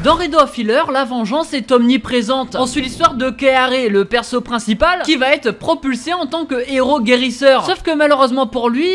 Dans Red of Healer, la vengeance est omniprésente. On suit l'histoire de Kaeare, le perso principal, qui va être propulsé en tant que héros guérisseur. Sauf que malheureusement pour lui,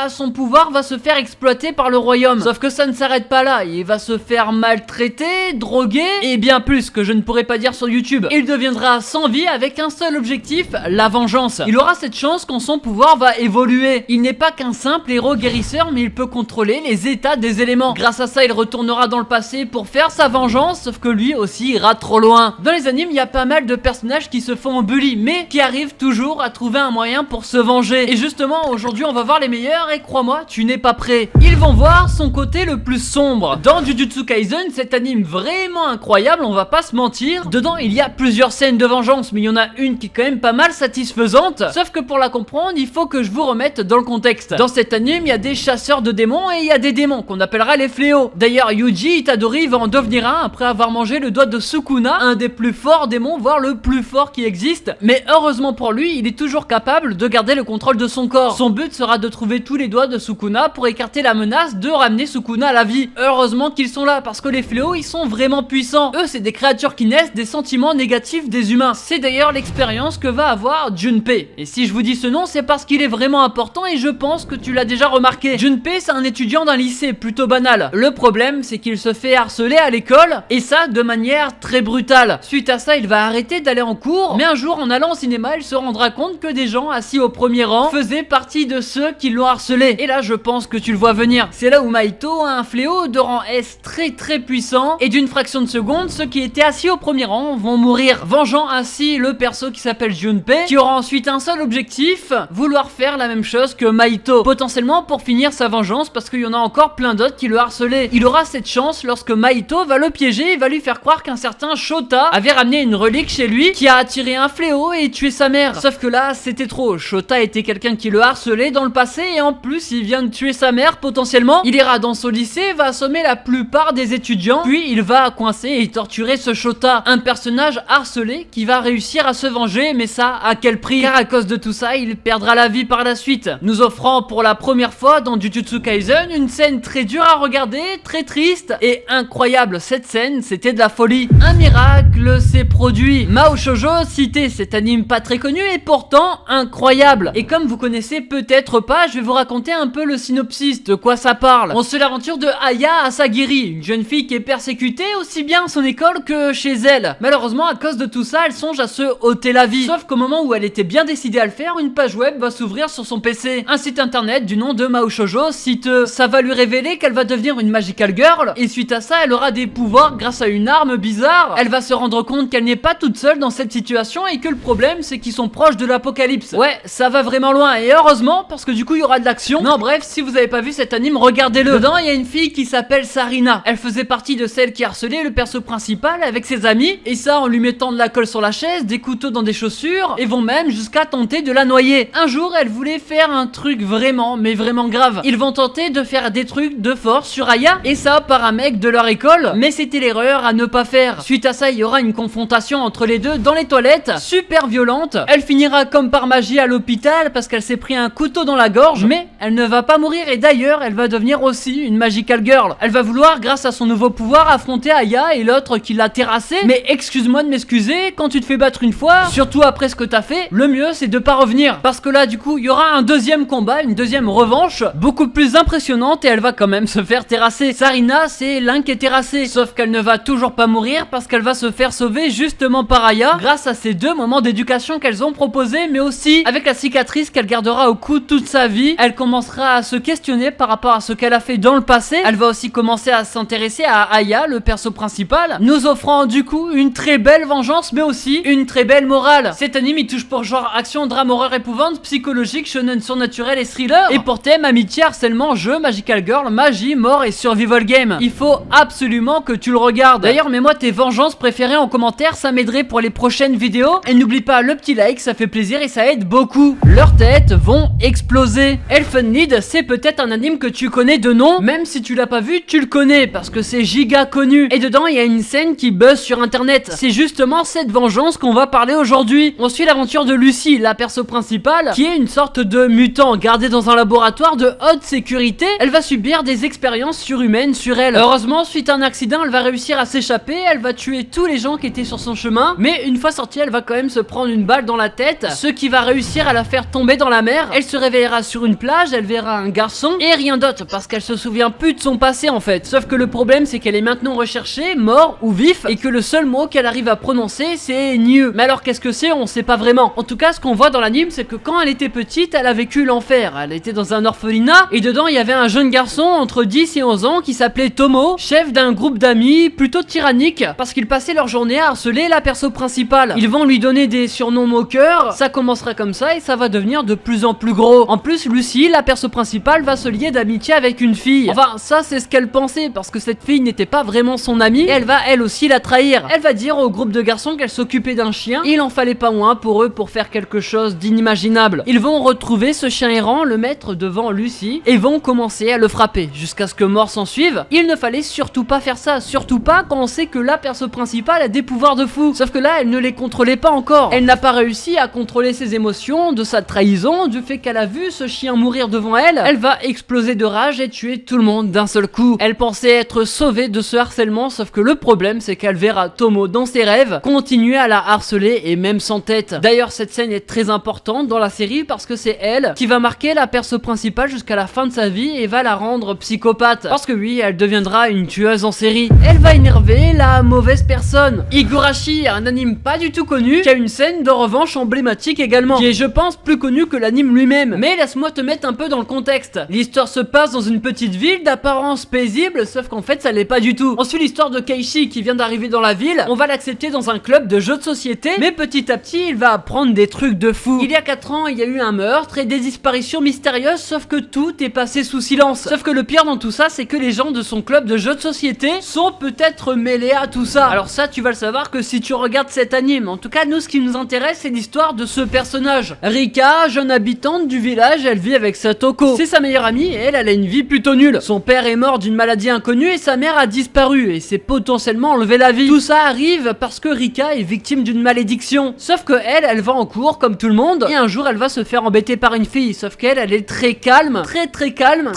son pouvoir va se faire exploiter par le royaume. Sauf que ça ne s'arrête pas là, il va se faire maltraiter, droguer, et bien plus que je ne pourrais pas dire sur YouTube. Il deviendra sans vie avec un seul objectif, la vengeance. Il aura cette chance quand son pouvoir va évoluer. Il n'est pas qu'un simple héros guérisseur, mais il peut contrôler les états des éléments. Grâce à ça, il retournera dans le passé pour faire sa vengeance, sauf que lui aussi ira trop loin. Dans les animes, il y a pas mal de personnages qui se font bully, mais qui arrivent toujours à trouver un moyen pour se venger. Et justement, aujourd'hui, on va voir les meilleurs, et crois-moi, tu n'es pas prêt. Ils vont voir son côté le plus sombre. Dans Jujutsu Kaisen, cet anime vraiment incroyable, on va pas se mentir. Dedans, il y a plusieurs scènes de vengeance, mais il y en a une qui est quand même pas mal satisfaisante. Sauf que pour la comprendre, il faut que je vous remette dans le contexte. Dans cet anime, il y a des chasseurs de démons et il y a des démons qu'on appellera les fléaux. D'ailleurs, Yuji Itadori va en devenir un après avoir mangé le doigt de Sukuna, un des plus forts démons, voire le plus fort qui existe. Mais heureusement pour lui, il est toujours capable de garder le contrôle de son corps. Son but sera de trouver tous les doigts de Sukuna pour écarter la menace de ramener Sukuna à la vie. Heureusement qu'ils sont là, parce que les fléaux, ils sont vraiment puissants. Eux, c'est des créatures qui naissent des sentiments négatifs des humains. C'est d'ailleurs l'expérience que va avoir Junpei. Et si je vous dis ce nom, c'est parce qu'il est vraiment important et je pense que tu l'as déjà remarqué. Junpei, c'est un étudiant d'un lycée plutôt banal. Le problème, c'est qu'il se fait harceler à l'école, et ça de manière très brutale. Suite à ça, il va arrêter d'aller en cours, mais un jour, en allant au cinéma, il se rendra compte que des gens assis au premier rang faisaient partie de ceux qui l'ont harcelé. Et là, je pense que tu le vois venir. C'est là où Mahito a un fléau de rang S très puissant, et d'une fraction de seconde, ceux qui étaient assis au premier rang vont mourir, vengeant ainsi le perso qui s'appelle Junpei, qui aura ensuite un seul objectif, vouloir faire la même chose que Mahito, potentiellement pour finir sa vengeance, parce qu'il y en a encore plein d'autres qui le harcelaient. Il aura cette chance lorsque Mahito va le piéger et va lui faire croire qu'un certain Shota avait ramené une relique chez lui qui a attiré un fléau et tué sa mère. Sauf que là, c'était trop. Shota était quelqu'un qui le harcelait dans le passé et en plus, il vient de tuer sa mère potentiellement. Il ira dans son lycée, va assommer la plupart des étudiants, puis il va coincer et torturer ce Shota, un personnage harcelé qui va réussir à se venger, mais ça, à quel prix? Car à cause de tout ça, il perdra la vie par la suite, nous offrant pour la première fois dans Jujutsu Kaisen une scène très dure à regarder, très triste et incroyable. Cette scène, c'était de la folie. Un miracle s'est produit. Mao Shoujo citait cet anime pas très connu et pourtant incroyable. Et comme vous connaissez peut-être pas, je vais vous raconter un peu le synopsis, de quoi ça parle. On suit l'aventure de Aya Asagiri, une jeune fille qui est persécutée aussi bien à son école que chez elle. Malheureusement, à cause de tout ça, elle songe à se ôter la vie. Sauf qu'au moment où elle était bien décidée à le faire, une page web va s'ouvrir sur son PC. Un site internet du nom de Mao Shoujo cite ça va lui révéler qu'elle va devenir une magical girl et suite à ça, elle aura des pouvoirs grâce à une arme bizarre. Elle va se rendre compte qu'elle n'est pas toute seule dans cette situation et que le problème, c'est qu'ils sont proches de l'apocalypse. Ouais, ça va vraiment loin et heureusement parce que du coup, il y aura de l'action. Non, bref, si vous avez pas vu cet anime, regardez-le. Dedans, il y a une fille qui s'appelle Sarina. Elle faisait partie de celle qui harcelait le perso principal avec ses amis et ça en lui mettant de la colle sur la chaise, des couteaux dans des chaussures et vont même jusqu'à tenter de la noyer. Un jour, elle voulait faire un truc vraiment, mais vraiment grave. Ils vont tenter de faire des trucs de force sur Aya et ça par un mec de leur école, mais c'était l'erreur à ne pas faire. Suite à ça, il y aura une confrontation entre les deux dans les toilettes, super violente. Elle finira comme par magie à l'hôpital parce qu'elle s'est pris un couteau dans la gorge, mais elle ne va pas mourir et d'ailleurs, elle va devenir aussi une magical girl. Elle va vouloir, grâce à son nouveau pouvoir, affronter Aya et l'autre qui l'a terrassée. Mais excuse-moi de m'excuser, quand tu te fais battre une fois, surtout après ce que t'as fait, le mieux c'est de pas revenir. Parce que là, du coup, il y aura un deuxième combat, une deuxième revanche, beaucoup plus impressionnante et elle va quand même se faire terrasser. Sarina, c'est l'un qui est terrassé, sauf qu'elle ne va toujours pas mourir parce qu'elle va se faire sauver justement par Aya grâce à ces deux moments d'éducation qu'elles ont proposés, mais aussi avec la cicatrice qu'elle gardera au cou toute sa vie. Elle commencera à se questionner par rapport à ce qu'elle a fait dans le passé. Elle va aussi commencer à s'intéresser à Aya, le perso principal, nous offrant du coup une très belle vengeance mais aussi une très belle morale. Cet anime il touche pour genre action, drame, horreur, épouvante, psychologique, shonen surnaturel et thriller, et pour thème amitié, harcèlement, jeu, magical girl, magie, mort et survival game. Il faut absolument que tu le regardes. D'ailleurs, mets-moi tes vengeances préférées en commentaire, ça m'aiderait pour les prochaines vidéos. Et n'oublie pas le petit like, ça fait plaisir et ça aide beaucoup. Leurs têtes vont exploser. Elfen Lied, c'est peut-être un anime que tu connais de nom, même si tu l'as pas vu, tu le connais parce que c'est giga connu. Et dedans, il y a une scène qui buzz sur internet. C'est justement cette vengeance qu'on va parler aujourd'hui. On suit l'aventure de Lucie, la perso principale, qui est une sorte de mutant gardé dans un laboratoire de haute sécurité. Elle va subir des expériences surhumaines sur elle. Heureusement, suite à un accident, elle va réussir à s'échapper, elle va tuer tous les gens qui étaient sur son chemin, mais une fois sortie elle va quand même se prendre une balle dans la tête, ce qui va réussir à la faire tomber dans la mer. Elle se réveillera sur une plage, elle verra un garçon et rien d'autre parce qu'elle se souvient plus de son passé en fait. Sauf que le problème c'est qu'elle est maintenant recherchée, mort ou vif, et que le seul mot qu'elle arrive à prononcer c'est Nieu. Mais alors qu'est-ce que c'est, on sait pas vraiment. En tout cas ce qu'on voit dans l'anime c'est que quand elle était petite elle a vécu l'enfer. Elle était dans un orphelinat et dedans il y avait un jeune garçon entre 10 et 11 ans qui s'appelait Tomo, chef d'un groupe d'amis plutôt tyrannique parce qu'ils passaient leur journée à harceler la perso principale. Ils vont lui donner des surnoms moqueurs, ça commencera comme ça et ça va devenir de plus en plus gros. En plus Lucie, la perso principale, va se lier d'amitié avec une fille. Enfin ça c'est ce qu'elle pensait parce que cette fille n'était pas vraiment son amie et elle va elle aussi la trahir. Elle va dire au groupe de garçons qu'elle s'occupait d'un chien et il en fallait pas moins pour eux pour faire quelque chose d'inimaginable. Ils vont retrouver ce chien errant, le mettre devant Lucie et vont commencer à le frapper jusqu'à ce que mort s'en suive. Il ne fallait surtout pas faire ça, surtout pas quand on sait que la perso principale a des pouvoirs de fou. Sauf que là elle ne les contrôlait pas encore. Elle n'a pas réussi à contrôler ses émotions, de sa trahison, du fait qu'elle a vu ce chien mourir devant elle. Elle va exploser de rage et tuer tout le monde d'un seul coup. Elle pensait être sauvée de ce harcèlement, sauf que le problème c'est qu'elle verra Tomo dans ses rêves continuer à la harceler et même sans tête. D'ailleurs cette scène est très importante dans la série parce que c'est elle qui va marquer la perso principale jusqu'à la fin de sa vie et va la rendre psychopathe. Parce que oui, elle deviendra une tueuse en série. Elle va énerver la mauvaise personne. Higurashi, un anime pas du tout connu, qui a une scène de revanche emblématique également, qui est je pense plus connue que l'anime lui-même. Mais laisse-moi te mettre un peu dans le contexte. L'histoire se passe dans une petite ville d'apparence paisible, sauf qu'en fait ça l'est pas du tout. On suit l'histoire de Keishi qui vient d'arriver dans la ville, on va l'accepter dans un club de jeux de société, mais petit à petit il va apprendre des trucs de fou. Il y a 4 ans il y a eu un meurtre et des disparitions mystérieuses, sauf que tout est passé sous silence. Sauf que le pire dans tout ça c'est que les gens de son club de jeux de société sont peut-être mêlés à tout ça. Alors ça tu vas le savoir que si tu regardes cet anime. En tout cas nous ce qui nous intéresse c'est l'histoire de ce personnage. Rika, jeune habitante du village, elle vit avec Satoko. C'est sa meilleure amie et elle a une vie plutôt nulle. Son père est mort d'une maladie inconnue et sa mère a disparu et s'est potentiellement enlevé la vie. Tout ça arrive parce que Rika est victime d'une malédiction. Sauf que elle va en cours comme tout le monde et un jour elle va se faire embêter par une fille. Sauf qu'elle est très calme, très calme,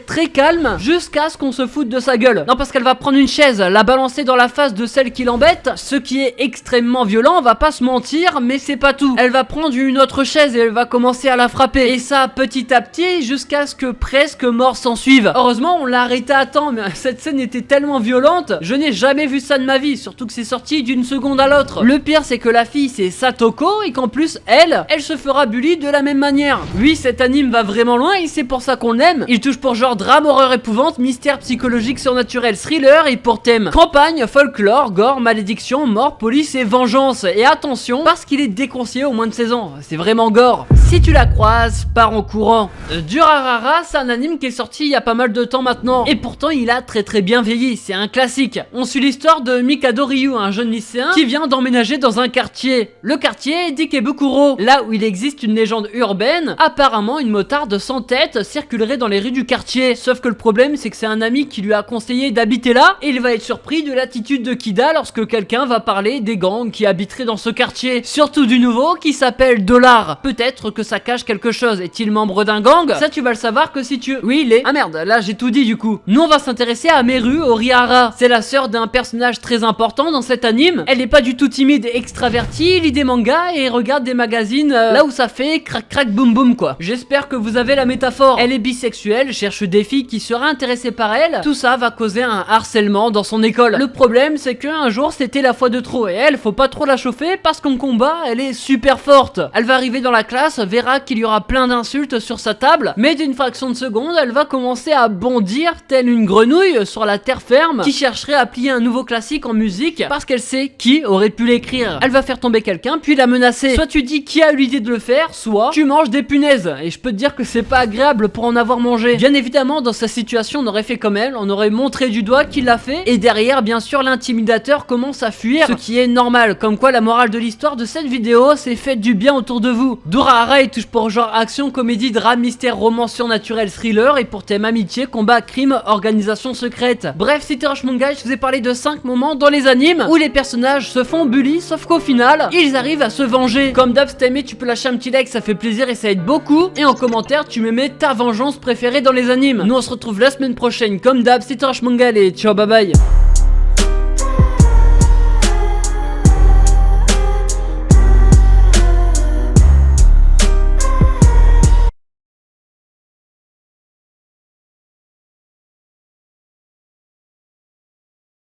très calme jusqu'à ce qu'on se foute de sa gueule. Non parce qu'elle va prendre une chaise, la balancer dans la face de celle qui l'embête, ce qui est extrêmement violent, on va pas se mentir, mais c'est pas tout. Elle va prendre une autre chaise et elle va commencer à la frapper. Et ça petit à petit jusqu'à ce que presque mort s'en suive. Heureusement on l'a arrêté à temps, mais cette scène était tellement violente, je n'ai jamais vu ça de ma vie, surtout que c'est sorti d'une seconde à l'autre. Le pire c'est que la fille c'est Satoko et qu'en plus elle se fera bully de la même manière. Oui cet anime va vraiment loin et c'est pour ça qu'on l'aime. Il touche pour genre drame, horreur, épouvante, mystère psychologique, surnaturel, thriller et pour thème campagne, folklore, gore, malédiction, mort, police et vengeance. Et attention parce qu'il est déconseillé au moins de 16 ans, c'est vraiment gore. Si tu la croises, pars en courant. Durarara, c'est un anime qui est sorti il y a pas mal de temps maintenant et pourtant il a très bien vieilli, c'est un classique. On suit l'histoire de Mikado Ryu, un jeune lycéen qui vient d'emménager dans un quartier. Le quartier est d'Ikebukuro, là où il existe une légende urbaine. Apparemment une motarde sans tête circulerait dans les rues du quartier, sauf que le problème c'est que c'est un ami qui lui a conseillé d'habiter là et il va être surpris de l'attitude de Kida lorsque quelqu'un va parler des gangs qui habiteraient dans ce quartier, surtout du nouveau qui s'appelle Dollar. Peut-être que ça cache quelque chose, est-il membre d'un gang? Ça tu vas le savoir que si tu... Oui il est... Ah merde, là j'ai tout dit du coup. Nous on va s'intéresser à Meru Orihara, c'est la sœur d'un personnage très important dans cet anime. Elle est pas du tout timide et extravertie, lit des mangas et regarde des magazines là où ça fait crac crac boum boum quoi. J'espère que vous avez la métaphore. Elle est bisexuelle, cherche des filles qui seraient intéressées par elle. Tout ça va causer un harcèlement dans son école. Le problème c'est qu'un jour c'était la fois de trop et elle faut pas trop la chauffer parce qu'en combat elle est super forte. Elle va arriver dans la classe, verra qu'il y aura plein d'insultes sur sa table, mais d'une fraction de seconde elle va commencer à bondir telle une grenouille sur la terre ferme qui chercherait à plier un nouveau classique en musique parce qu'elle sait qui aurait pu l'écrire. Elle va faire tomber quelqu'un puis la menacer. Soit tu dis qui a eu l'idée de le faire, soit tu manges des punaises. Et je peux te dire que c'est pas agréable pour en avoir mangé. Bien évidemment dans sa situation on aurait fait comme elle, on aurait montré du doigt qui l'a fait et derrière bien sûr l'intimidateur commence à fuir, ce qui est normal. Comme quoi la morale de l'histoire de cette vidéo c'est faites du bien autour de vous. Durarara il touche pour genre action, comédie, drame, mystère, romance, surnaturel, thriller et pour thème amitié, combat, crime, organisation secrète. Bref c'était Rush Manga, je vous ai parlé de 5 moments dans les animes où les personnages se font bully sauf qu'au final ils arrivent à se venger. Comme d'hab si t'as aimé tu peux lâcher un petit like, ça fait plaisir et ça aide beaucoup. Et en commentaire tu me mets ta vengeance préférée dans les animes. Nous on se retrouve la semaine prochaine comme d'hab, c'était Rush Manga et ciao bye bye.